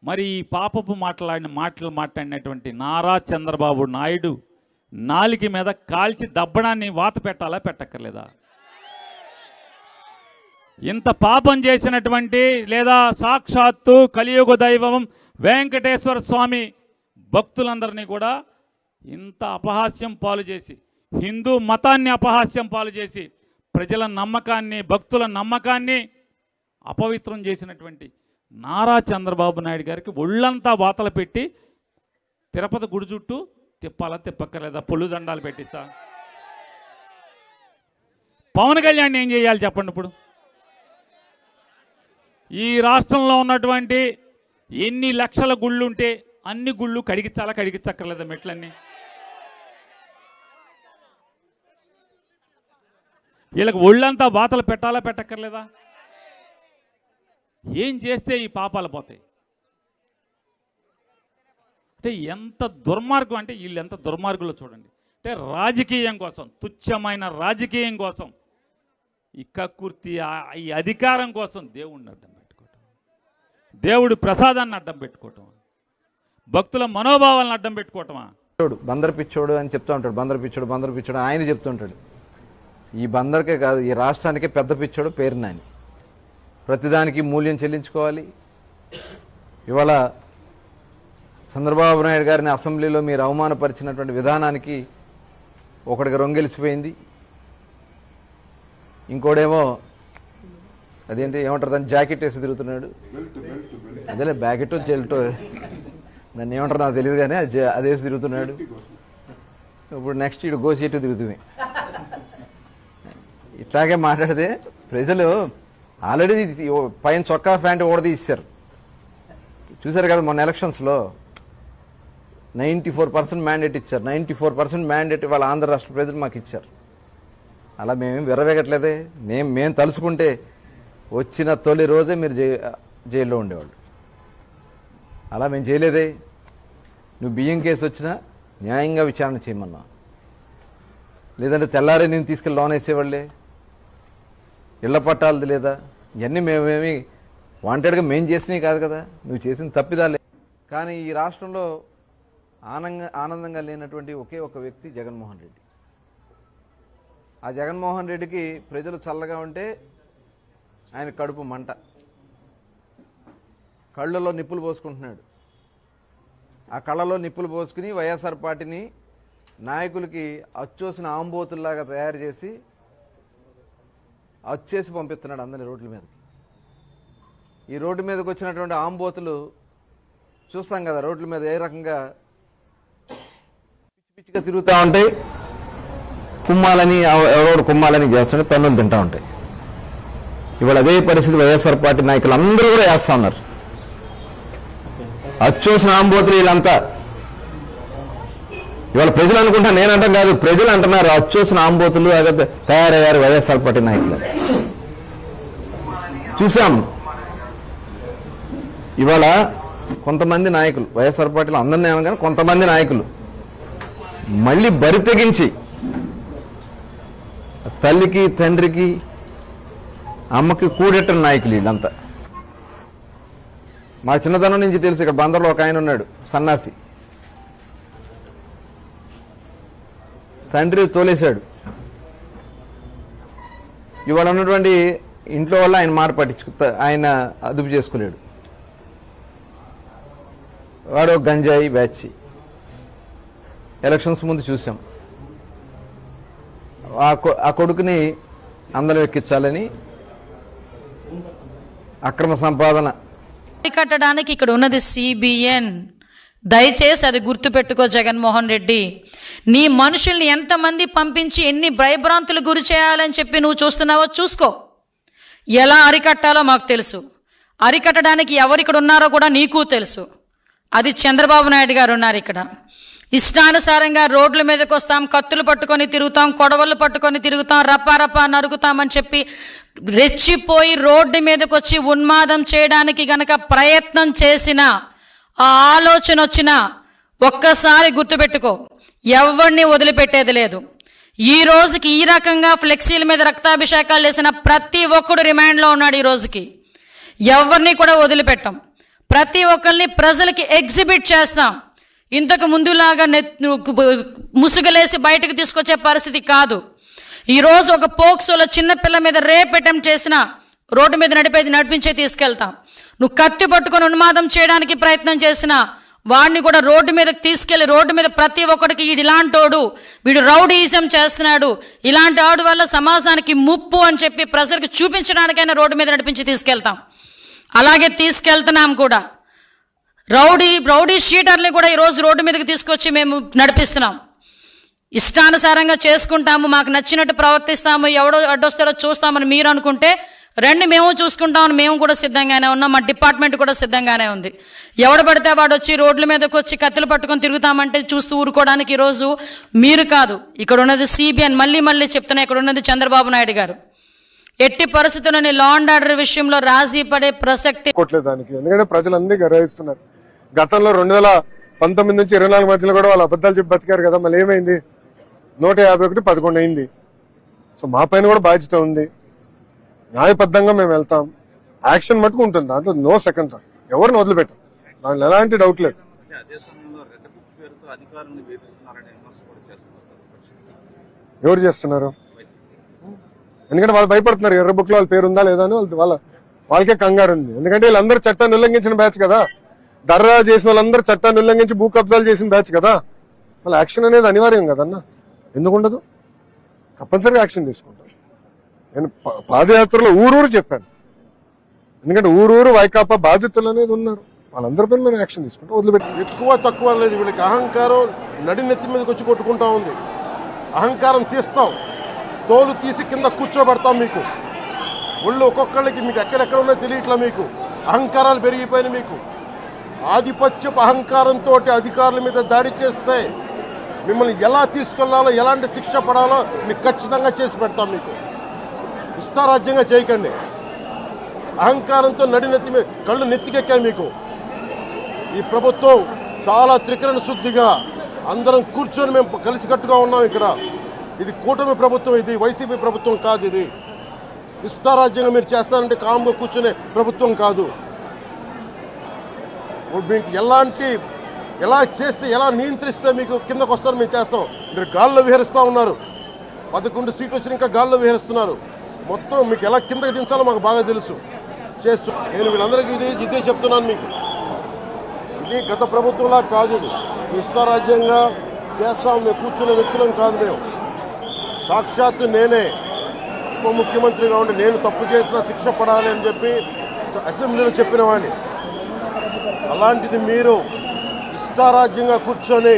మరి ఈ పాపపు మాటలు మాట్లాడినటువంటి నారా చంద్రబాబు నాయుడు నాలికి మీద కాల్చి దబ్బడాన్ని వాత పెట్టాలా పెట్టక్కర్లేదా? ఇంత పాపం చేసినటువంటి లేదా సాక్షాత్తు కలియుగ దైవం వెంకటేశ్వర స్వామి భక్తులందరినీ కూడా ఇంత అపహాస్యం పాలు చేసి, హిందూ మతాన్ని అపహాస్యం పాలు చేసి, ప్రజల నమ్మకాన్ని, భక్తుల నమ్మకాన్ని అపవిత్రం చేసినటువంటి నారా చంద్రబాబు నాయుడు గారికి ఒళ్ళంతా వాతలు పెట్టి తిరుపతి గుడి చుట్టూ తిప్పాలా తిప్పక్కర్లేదా? పొల్లు దండాలు పెట్టిస్తా. పవన్ కళ్యాణ్ ఏం చేయాలి చెప్పండి? ఇప్పుడు ఈ రాష్ట్రంలో ఉన్నటువంటి ఎన్ని లక్షల గుళ్ళు ఉంటే అన్ని గుళ్ళు కడిగించక్కర్లేదా? మెట్లన్నీ వీళ్ళకి ఒళ్ళంతా వాతలు పెట్టాలా పెట్టక్కర్లేదా? ఏం చేస్తే ఈ పాపాలు పోతాయి? అంటే ఎంత దుర్మార్గం, అంటే వీళ్ళు ఎంత దుర్మార్గులో చూడండి. అంటే రాజకీయం కోసం, తుచ్చమైన రాజకీయం కోసం, ఈ కక్కుర్తి, ఈ అధికారం కోసం దేవుడిని అడ్డం పెట్టుకోవటం, దేవుడి ప్రసాదాన్ని అడ్డం పెట్టుకోవటం, భక్తుల మనోభావాలను అడ్డం పెట్టుకోవటమా? బందర్ పిచ్చోడు అని చెప్తూ ఉంటాడు. బందర్ పిచ్చోడు ఆయన చెప్తుంటాడు. ఈ బందర్కే కాదు, ఈ రాష్ట్రానికే పెద్ద పిచ్చోడు పేరు నాని. ప్రతిదానికి మూల్యం చెల్లించుకోవాలి. ఇవాళ చంద్రబాబు నాయుడు గారిని అసెంబ్లీలో మీరు అవమానపరిచినటువంటి విధానానికి ఒకడికి రొంగెలిసిపోయింది. ఇంకోడేమో అదేంటి ఏమంటారు దాన్ని, జాకెట్ వేసి తిరుగుతున్నాడు. అదేలే బ్యాకెట్ జెల్టో దాన్ని ఏమంటారు నాకు తెలియదు, కానీ అది వేసి తిరుగుతున్నాడు. ఇప్పుడు నెక్స్ట్ ఇటు గోసిట్టు తిరుగుతుంది. ఇట్లాగే మాట్లాడితే ప్రజలు ఆల్రెడీ పైన చొక్కా ప్యాంటు ఓడదీశారు. చూశారు కదా మొన్న ఎలక్షన్స్లో 94% మ్యాండేట్ ఇచ్చారు. 94% మ్యాండేట్ వాళ్ళ ఆంధ్ర రాష్ట్ర ప్రజలు మాకు ఇచ్చారు. అలా మేమేం విర్రవేగట్లేదే. మేము తలుసుకుంటే వచ్చిన తొలి రోజే మీరు జైల్లో ఉండేవాళ్ళు. అలా మేము చేయలేదే. నువ్వు బియ్యం కేసు వచ్చినా న్యాయంగా విచారణ చేయమన్నా, లేదంటే తెల్లారే నేను తీసుకెళ్ళి లోన్ వేసేవాళ్ళే. ఇళ్ల పట్టాలది లేదా, ఇవన్నీ మేమేమి వాంటెడ్గా మేము చేసినవి కాదు కదా, నువ్వు చేసిన తప్పిదాలే. కానీ ఈ రాష్ట్రంలో ఆనందంగా లేనటువంటి ఒకే ఒక వ్యక్తి జగన్మోహన్ రెడ్డి. ఆ జగన్మోహన్ రెడ్డికి ప్రజలు చల్లగా ఉంటే ఆయన కడుపు మంట, కళ్ళలో నిప్పులు పోసుకుంటున్నాడు. ఆ కళ్ళలో నిప్పులు పోసుకుని వైఎస్ఆర్ పార్టీని నాయకులకి అచ్చోసిన ఆంబోతుల్లాగా తయారు చేసి అచ్చేసి పంపిస్తున్నాడు అందరినీ రోడ్ల మీదకి. ఈ రోడ్డు మీదకి వచ్చినటువంటి ఆంబోతులు చూస్తాం కదా, రోడ్ల మీద ఏ రకంగా పిచ్చిగా తిరుగుతూ ఉంటాయి. కుమ్మాలని ఎవరోడు కుమ్మాలని చేస్తుంటే తన్నులు తింటూ ఉంటాయి. ఇవాళ అదే పరిస్థితి వైఎస్ఆర్ పార్టీ నాయకులు అందరూ కూడా వేస్తూ ఉన్నారు. అచ్చోసిన ఆంబోతులు వీళ్ళంతా. ఇవాళ ప్రజలు అనుకుంటా, నేనంటాం కాదు, ప్రజలు అంటున్నారు అచ్చోసిన ఆంబోతులు తయారయ్యారు వైఎస్ఆర్ పార్టీ నాయకులు. చూసాం ఇవాళ కొంతమంది నాయకులు, వైఎస్ఆర్ పార్టీలో అందరినీ ఏమని, కొంతమంది నాయకులు మళ్ళీ బరి తెగించి తల్లికి తండ్రికి అమ్మకి కూడెట్టిన నాయకులు వీళ్ళంతా. మా చిన్నతనం నుంచి తెలుసు, ఇక్కడ బందర్లో ఒక ఆయన ఉన్నాడు సన్నాసి, తండ్రి తోలేశాడు. ఇవాళ ఉన్నటువంటి ఇంట్లో వల్ల ఆయన మాట ఆయన అదుపు చేసుకోలేడు. వాడు గంజాయి బ్యాచ్. ఎలక్షన్స్ ముందు చూసాం, ఆ కొడుకుని అందరం ఎక్కించాలని అక్రమ సంపాదన కట్టడానికి ఇక్కడ ఉన్నది సిబిఎన్. దయచేసి అది గుర్తుపెట్టుకో జగన్మోహన్ రెడ్డి. నీ మనుషుల్ని ఎంతమంది పంపించి ఎన్ని భయభ్రాంతులు గురి చేయాలని చెప్పి నువ్వు చూస్తున్నావో చూసుకో. ఎలా అరికట్టాలో మాకు తెలుసు. అరికట్టడానికి ఎవరు ఇక్కడ ఉన్నారో కూడా నీకు తెలుసు. అది చంద్రబాబు నాయుడు గారు ఉన్నారు ఇక్కడ. ఇష్టానుసారంగా రోడ్ల మీదకి వస్తాం, కత్తులు పట్టుకొని తిరుగుతాం, కొడవళ్ళు పట్టుకొని తిరుగుతాం, రపా నరుగుతామని చెప్పి రెచ్చిపోయి రోడ్డు మీదకి వచ్చి ఉన్మాదం చేయడానికి గనక ప్రయత్నం చేసిన ఆ ఆలోచన వచ్చినా ఒక్కసారి గుర్తుపెట్టుకో, ఎవరిని వదిలిపెట్టేది లేదు. ఈ రోజుకి ఈ రకంగా ఫ్లెక్సీల మీద రక్తాభిషేకాలు చేసిన ప్రతి ఒక్కడు రిమాండ్లో ఉన్నాడు. ఈ రోజుకి ఎవరిని కూడా వదిలిపెట్టాం. ప్రతి ఒక్కరిని ప్రజలకి ఎగ్జిబిట్ చేస్తాం. ఇంతకు ముందులాగా ముసుగులేసి బయటకు తీసుకొచ్చే పరిస్థితి కాదు. ఈరోజు ఒక పోక్సోలో చిన్న పిల్ల మీద రేప్ అటెంప్ట్ చేసినా రోడ్డు మీద నడిపించే తీసుకెళ్తాం. నువ్వు కత్తి పట్టుకొని ఉన్మాదం చేయడానికి ప్రయత్నం చేసినా వాడిని కూడా రోడ్డు మీదకి తీసుకెళ్ళి రోడ్డు మీద ప్రతి ఒక్కడికి ఇలాంటోడు, వీడు రౌడీయిజం చేస్తున్నాడు, ఇలాంటి ఆడు వల్ల సమాజానికి ముప్పు అని చెప్పి ప్రజలకు చూపించడానికైనా రోడ్డు మీద నడిపించి తీసుకెళ్తాం. అలాగే తీసుకెళ్తున్నాం కూడా. రౌడీ షీటర్ని కూడా ఈరోజు రోడ్డు మీదకి తీసుకొచ్చి మేము నడిపిస్తున్నాం. ఇష్టానుసారంగా చేసుకుంటాము, మాకు నచ్చినట్టు ప్రవర్తిస్తాము, ఎవడో అడ్డొస్తాడో చూస్తామని మీరు అనుకుంటే రండి, మేము చూసుకుంటామని మేము కూడా సిద్ధంగానే ఉన్నాం. మా డిపార్ట్మెంట్ కూడా సిద్ధంగానే ఉంది. ఎవడు పడితే వాడు వచ్చి రోడ్ల మీదకి వచ్చి కత్తులు పట్టుకొని తిరుగుతామంటే చూస్తూ ఊరుకోవడానికి ఈరోజు మీరు కాదు, ఇక్కడ ఉన్నది సిబిఎన్. మళ్ళీ చెప్తున్నా, ఇక్కడ ఉన్నది చంద్రబాబు నాయుడు గారు. ఎట్టి పరిస్థితుల్లోని లా అండ్ ఆర్డర్ విషయంలో రాజీ పడే ప్రసక్తి దానికి. ఎందుకంటే ప్రజలందరూ గ్రహిస్తున్నారు. గతంలో 2019 నుంచి 24 మధ్యలో కూడా వాళ్ళు అబద్ధాలు చెప్పి బతికారు కదా. మళ్ళీ ఏమైంది? 151 11 అయింది. సో మా పైన కూడా బాధ్యత ఉంది. న్యాయబద్ధంగా మేము వెళ్తాం. యాక్షన్ మటుకు ఉంటుంది, దాంట్లో నో సెకండ్ థాట్. ఎవరిని వదిలిపెట్టాం, దాంట్లో ఎలాంటి డౌట్ లేదు. ఎవరు చేస్తున్నారు? ఎందుకంటే వాళ్ళు భయపడుతున్నారు. ఎర్ర బుక్ లో వాళ్ళ పేరు ఉందా లేదా అని వాళ్ళకే కంగారు ఉంది. ఎందుకంటే వీళ్ళందరూ చట్టాన్ని ఉల్లంఘించిన బ్యాచ్ కదా. దర్రా చేసిన వాళ్ళందరూ చట్టాన్ని ఉల్లంఘించి భూ కబ్జాలు చేసిన బ్యాచ్ కదా. వాళ్ళ యాక్షన్ అనేది అనివార్యం కదన్నా. ఎందుకుండదు? తప్పనిసరిగా యాక్షన్ తీసుకుంటాం. నేను పాదయాత్రలో ఊరూరు చెప్పాను. ఎందుకంటే ఊరూరు వైకాపా బాధితులు అనేది ఉన్నారు. వాళ్ళందరిపైన మేము యాక్షన్ తీసుకుంటాం. వదిలిపెట్టి ఎక్కువ తక్కువ లేదు. వీళ్ళకి అహంకారం నడినెత్తి మీదకి వచ్చి కొట్టుకుంటా ఉంది. అహంకారం తీస్తాం, తోలు తీసి కింద కూర్చోబెడతాం. మీకు ఒళ్ళు ఒక్కొక్కళ్ళకి మీకు ఎక్కడెక్కడ ఉన్నాయో తెలియట్లా. మీకు అహంకారాలు పెరిగిపోయినాయి. మీకు ఆధిపత్యపు అహంకారంతో అధికారుల మీద దాడి చేస్తే మిమ్మల్ని ఎలా తీసుకెళ్లాలో, ఎలాంటి శిక్ష పడాలో మీకు ఖచ్చితంగా చేసి పెడతాం. మీకు ఇష్టారాజ్యంగా చేయకండి. అహంకారంతో నడినెత్తి మీద కళ్ళు నెత్తికెక్కాయి. మీకు ఈ ప్రభుత్వం చాలా త్రికరణ శుద్ధిగా అందరం కూర్చొని మేము కలిసికట్టుగా ఉన్నాం. ఇక్కడ ఇది కూటమి ప్రభుత్వం, ఇది వైసీపీ ప్రభుత్వం కాదు. ఇది ఇష్టారాజ్యంగా మీరు చేస్తారంటే కామ్గా కూర్చునే ప్రభుత్వం కాదు. మీకు ఎలా చేస్తే, ఎలా నియంత్రిస్తే మీకు కిందకు వస్తారో మేము చేస్తాం. మీరు గాల్లో విహరిస్తూ ఉన్నారు. 11 సీట్లు వచ్చి ఇంకా గాల్లో విహరిస్తున్నారు. మొత్తం మీకు ఎలా కిందకి దించాలో మాకు బాగా తెలుసు. చేస్తూ నేను వీళ్ళందరికీ ఇదే చెప్తున్నాను. మీకు ఇది గత ప్రభుత్వంలా కాదు. ఇది ఇష్టారాజ్యంగా చేస్తాం. మేము కూర్చునే వ్యక్తులం కాదు. మేము సాక్షాత్తు నేనే ఉప ముఖ్యమంత్రిగా ఉండి నేను తప్పు చేసిన శిక్ష పడాలి అని చెప్పి అసెంబ్లీలో చెప్పిన వాడిని. అలాంటిది మీరు ఇష్టారాజ్యంగా కూర్చొని